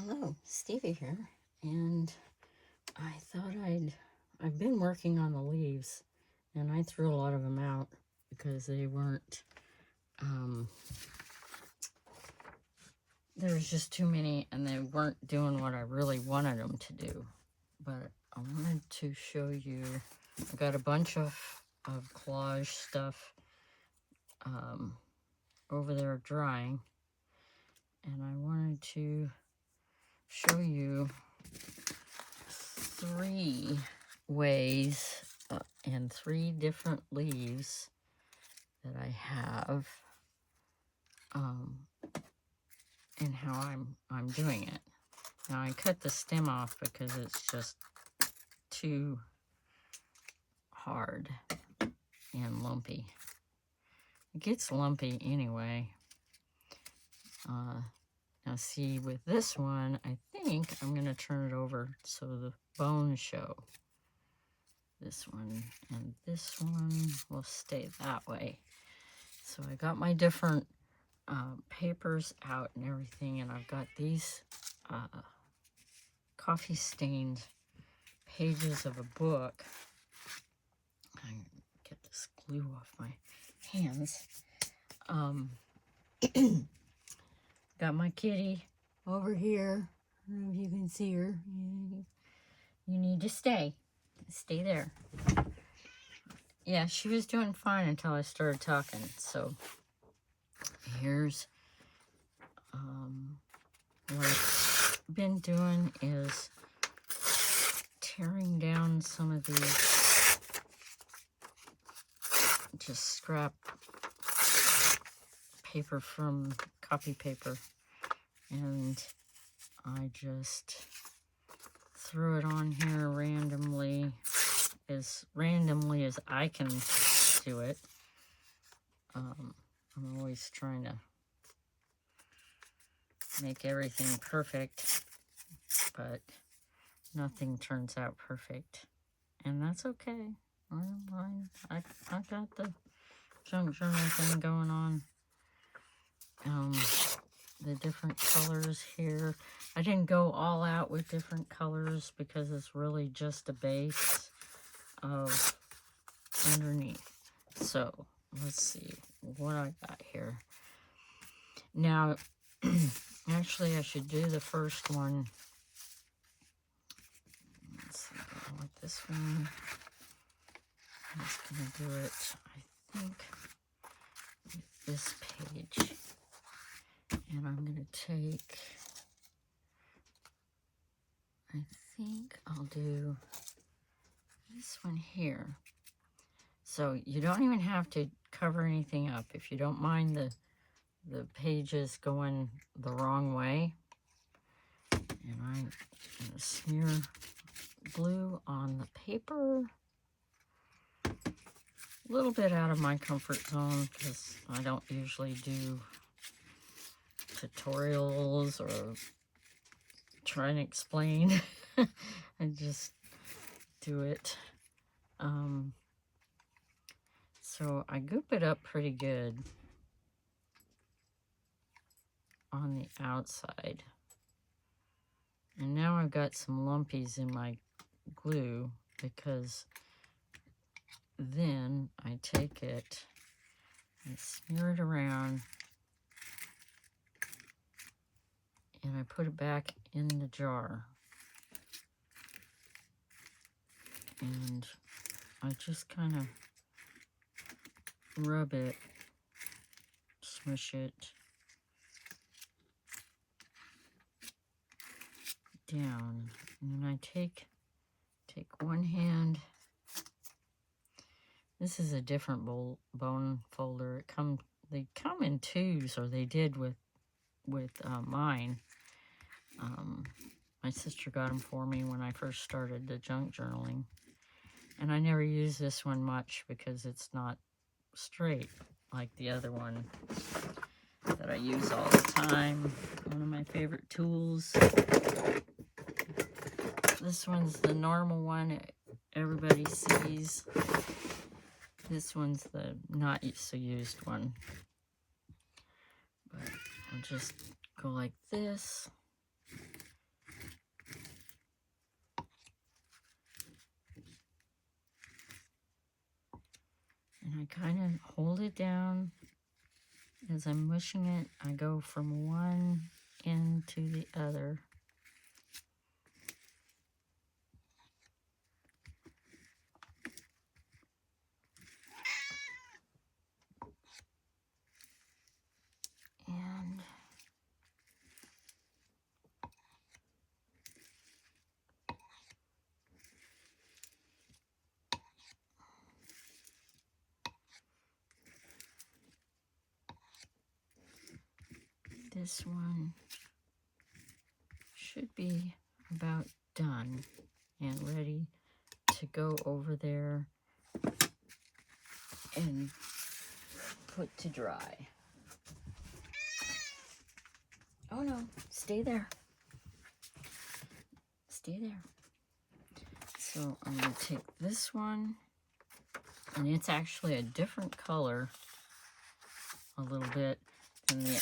Hello, Stevie here, and I thought I've been working on the leaves, and I threw a lot of them out because they weren't, there was just too many, and they weren't doing what I really wanted them to do. But I wanted to show you, I got a bunch of collage stuff over there drying, and I wanted to show you 3 ways and 3 different leaves that I have, and how I'm doing it. Now I cut the stem off because it's just too hard and lumpy. It gets lumpy anyway. Now see, with this one, I think I'm going to turn it over so the bones show. This one and this one will stay that way. So I got my different papers out and everything, and I've got these coffee stained pages of a book. I get this glue off my hands. Got my kitty over here. I don't know if you can see her. You need to stay there. Yeah, she was doing fine until I started talking. So here's what I've been doing is tearing down some of these just scrap paper from copy paper, and I just threw it on here randomly as I can do it. I'm always trying to make everything perfect, but nothing turns out perfect, and that's okay. I got the junk journal thing going on. The different colors here. I didn't go all out with different colors because it's really just a base of underneath. So let's see what I got here. Now, actually, I should do the first one. Let's see, I want this one. I'm just going to do it, I think, with this page. And I'm going to take, I think I'll do this one here. So you don't even have to cover anything up. If you don't mind the pages going the wrong way. And I'm going to smear glue on the paper. A little bit out of my comfort zone because I don't usually do tutorials or try and explain. I just do it. So I goop it up pretty good on the outside. And now I've got some lumpies in my glue because then I take it and smear it around and I put it back in the jar. And I just kind of rub it, smush it down. And then I take one hand. This is a different bone folder. They come in twos, or they did with mine. My sister got them for me when I first started the junk journaling. And I never use this one much because it's not straight like the other one that I use all the time. One of my favorite tools. This one's the normal one everybody sees. This one's the not so used one. But I'll just go like this. And I kind of hold it down. As I'm mushing it, I go from one end to the other. And this one should be about done and ready to go over there and put to dry. Oh no, stay there. Stay there. So I'm going to take this one, and it's actually a different color a little bit than the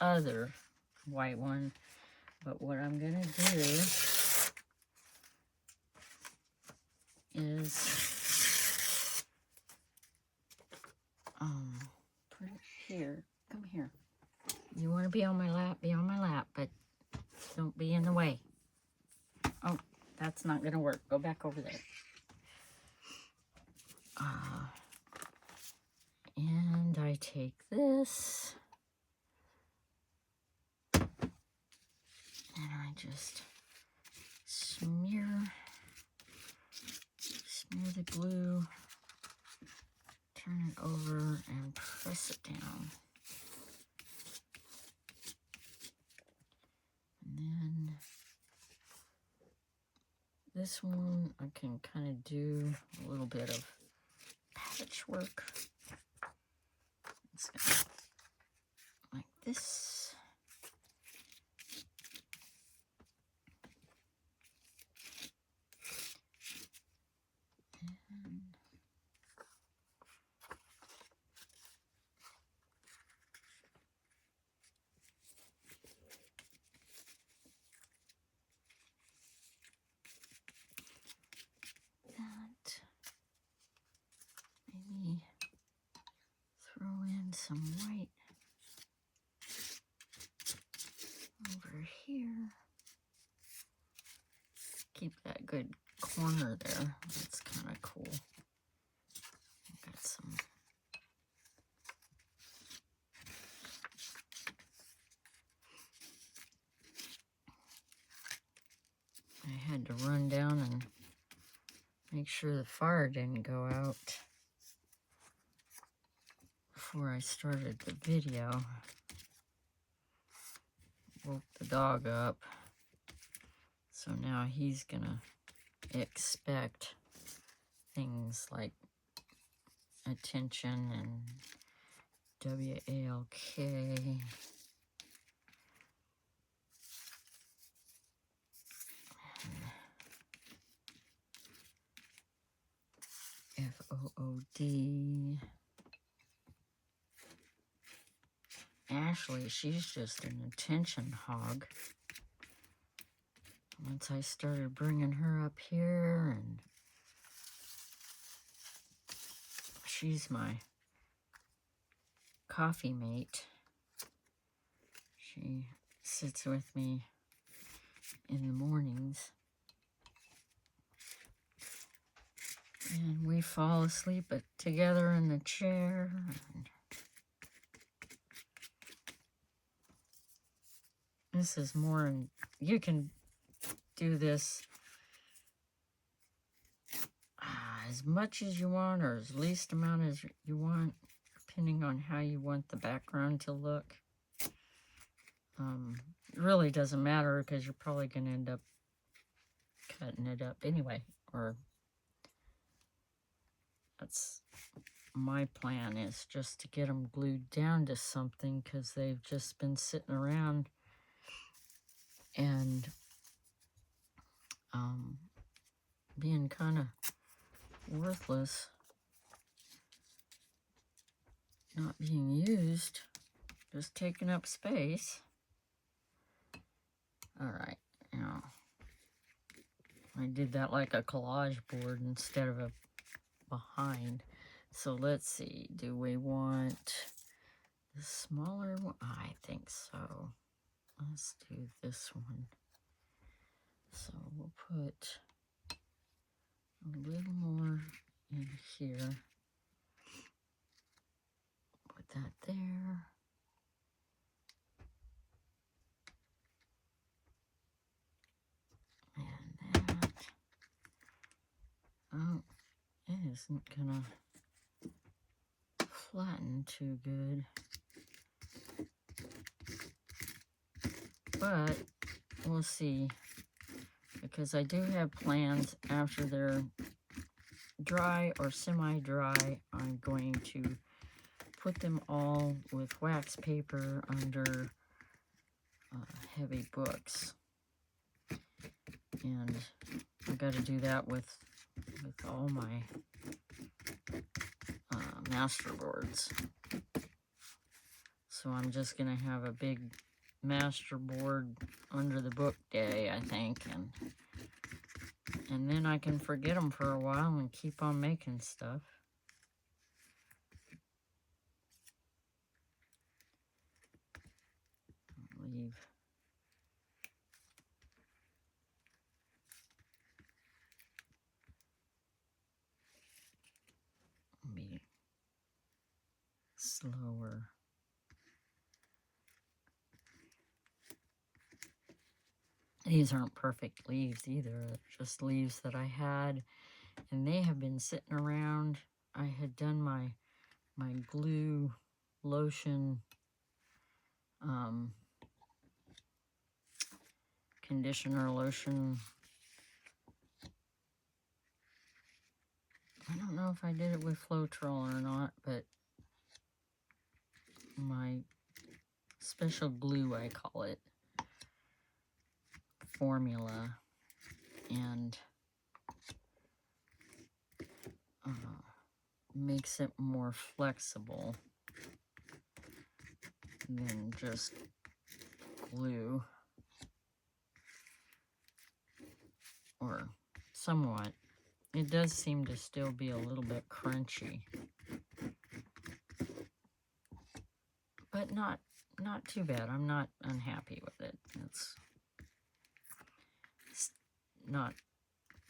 other white one. But what I'm going to do is put it here. Come here. You want to be on my lap? Be on my lap, but don't be in the way. Oh, that's not going to work. Go back over there. And I take this and I just smear the glue, turn it over and press it down. And then this one I can kind of do a little bit of patchwork. It's gonna, like this. And that. Maybe throw in some white over here. Keep that good corner there. That's kind of cool. Got some. I had to run down and make sure the fire didn't go out before I started the video. Woke the dog up. So now he's gonna expect things like attention and W-A-L-K. F-O-O-D. Ashley, she's just an attention hog. Once I started bringing her up here, and she's my coffee mate. She sits with me in the mornings. And we fall asleep together in the chair. This is more, you can do this as much as you want or as least amount as you want, depending on how you want the background to look. It really doesn't matter because you're probably going to end up cutting it up anyway, or that's my plan, is just to get them glued down to something because they've just been sitting around and being kind of worthless, not being used, just taking up space. All right, now I did that like a collage board instead of a behind. So let's see, do we want the smaller one? I think so. Let's do this one. So we'll put a little more in here. Put that there. And that. Oh, it isn't gonna flatten too good. But we'll see, because I do have plans after they're dry or semi-dry. I'm going to put them all with wax paper under heavy books, and I got to do that with all my masterboards. So I'm just gonna have a big masterboard under the book day, I think, and then I can forget them for a while and keep on making stuff. Leave be slower. These aren't perfect leaves either. They're just leaves that I had, and they have been sitting around. I had done my glue lotion conditioner lotion. I don't know if I did it with Floetrol or not, but my special glue, I call it, formula, and makes it more flexible than just glue, or somewhat. It does seem to still be a little bit crunchy, but not too bad. I'm not unhappy with it. It's not,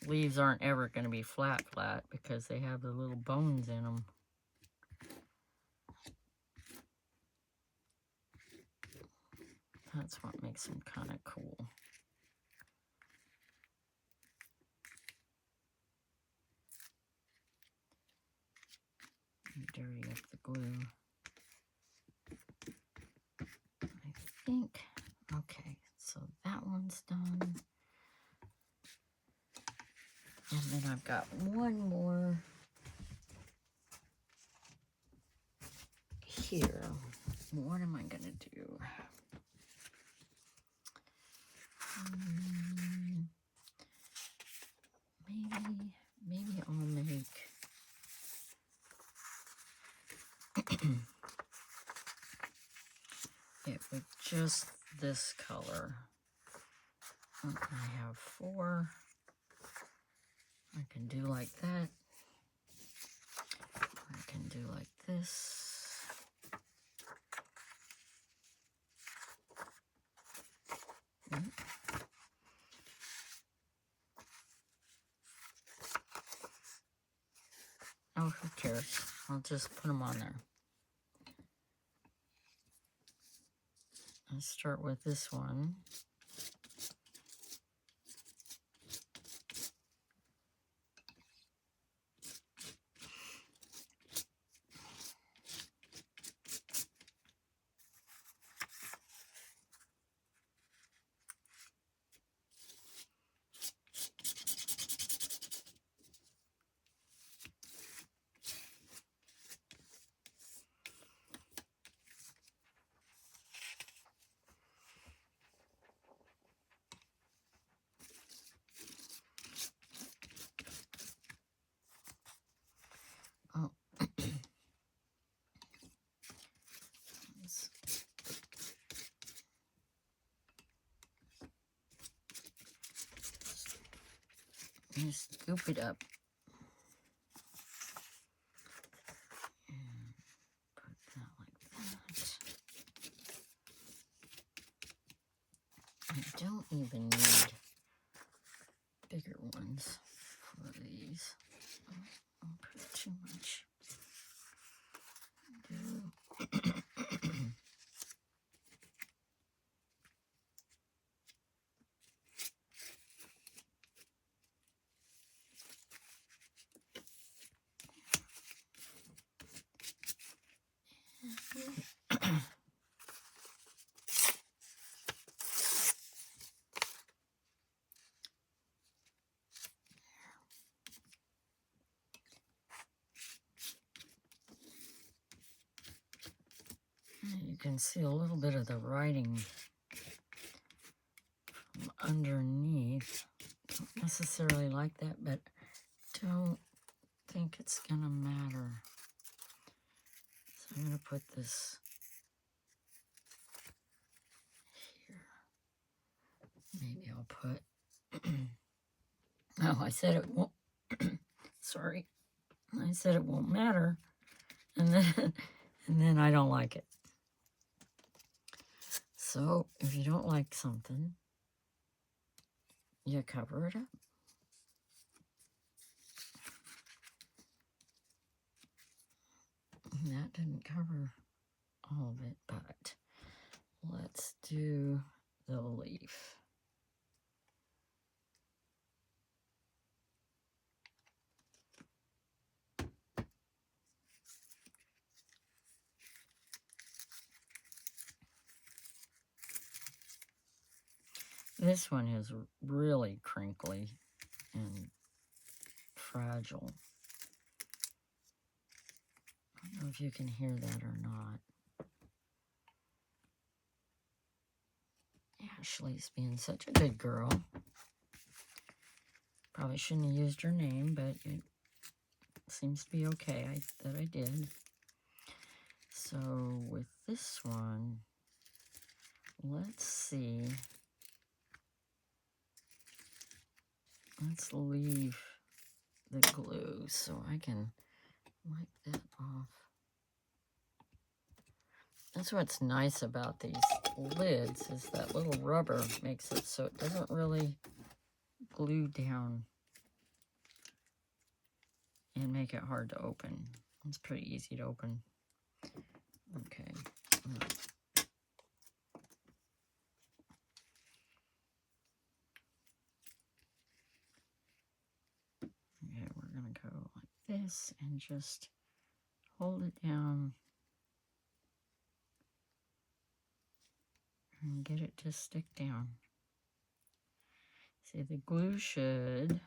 leaves aren't ever going to be flat because they have the little bones in them. That's what makes them kind of cool. Dirty up the glue. I think, okay, so that one's done. And then I've got one more here. What am I gonna do? Maybe I'll make it with just this color. I have 4. I can do like that. I can do like this. Oh, who cares? I'll just put them on there. I'll start with this one. Just scoop it up. I don't even need bigger ones for these. I'll put too much. You can see a little bit of the writing from underneath. Don't necessarily like that, but don't think it's gonna matter. So I'm gonna put this here. Maybe I'll put, oh, I said it won't, sorry. I said it won't matter, and then I don't like it. So if you don't like something, you cover it up. And that didn't cover all of it, but let's do the leaf. This one is really crinkly and fragile. I don't know if you can hear that or not. Ashley's being such a good girl. Probably shouldn't have used her name, but it seems to be okay that I did. So with this one, let's see. Let's leave the glue so I can wipe that off. That's what's nice about these lids, is that little rubber makes it so it doesn't really glue down and make it hard to open. It's pretty easy to open. Okay. Okay, we're going to go like this and just hold it down and get it to stick down. See, the glue should,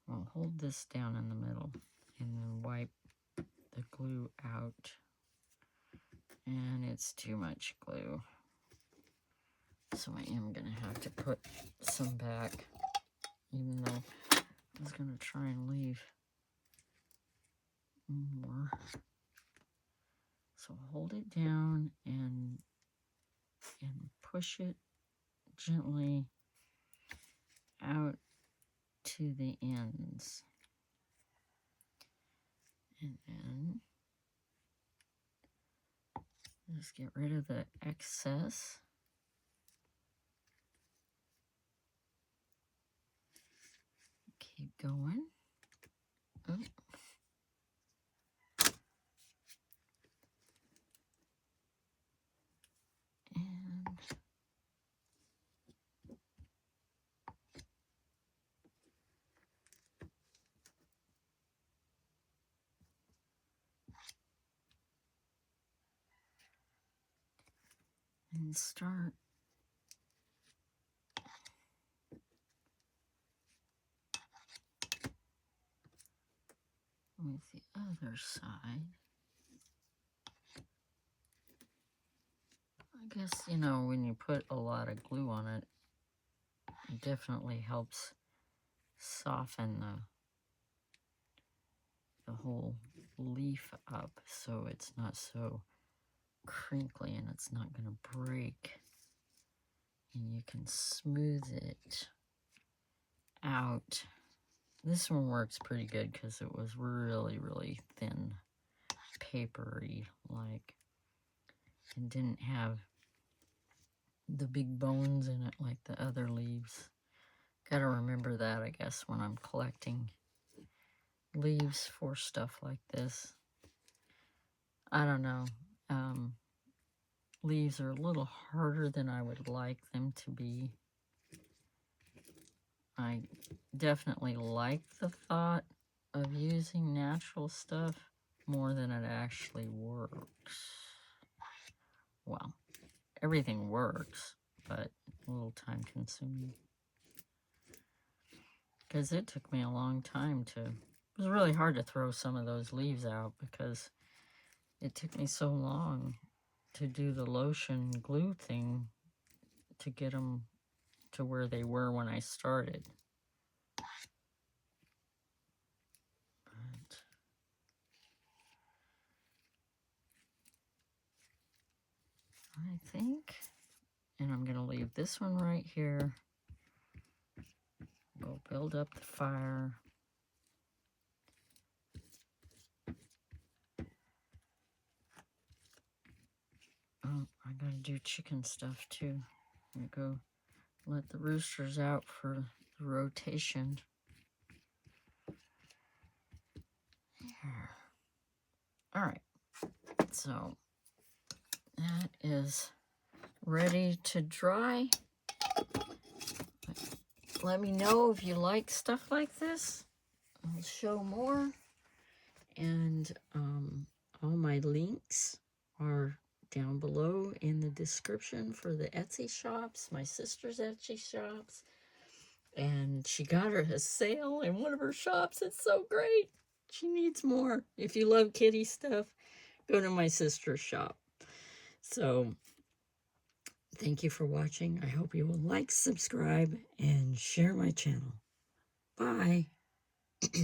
well, hold this down in the middle and then wipe the glue out. And it's too much glue. So I am going to have to put some back, even though I was going to try and leave more. So hold it down and push it gently out to the ends. And then just get rid of the excess. Keep going. Oh. And start with the other side. I guess, you know, when you put a lot of glue on it, it definitely helps soften the whole leaf up so it's not so crinkly and it's not going to break. And you can smooth it out. This one works pretty good because it was really, really thin, papery, like, and didn't have the big bones in it like the other leaves. Gotta remember that, I guess, when I'm collecting leaves for stuff like this. I don't know. Leaves are a little harder than I would like them to be. I definitely like the thought of using natural stuff more than it actually works. Well, everything works, but a little time consuming. Because it took me a long time to... It was really hard to throw some of those leaves out because it took me so long to do the lotion glue thing to get them to where they were when I started. But I think, and I'm going to leave this one right here. Go build up the fire. Oh, I gotta do chicken stuff too. I'm gonna go let the roosters out for the rotation. Here. All right, so that is ready to dry. Let me know if you like stuff like this. I'll show more. And all my links are down below in the description for the Etsy shops, my sister's Etsy shops. And she got her a sale in one of her shops. It's so great. She needs more. If you love kitty stuff, go to my sister's shop. So thank you for watching. I hope you will like, subscribe, and share my channel. Bye.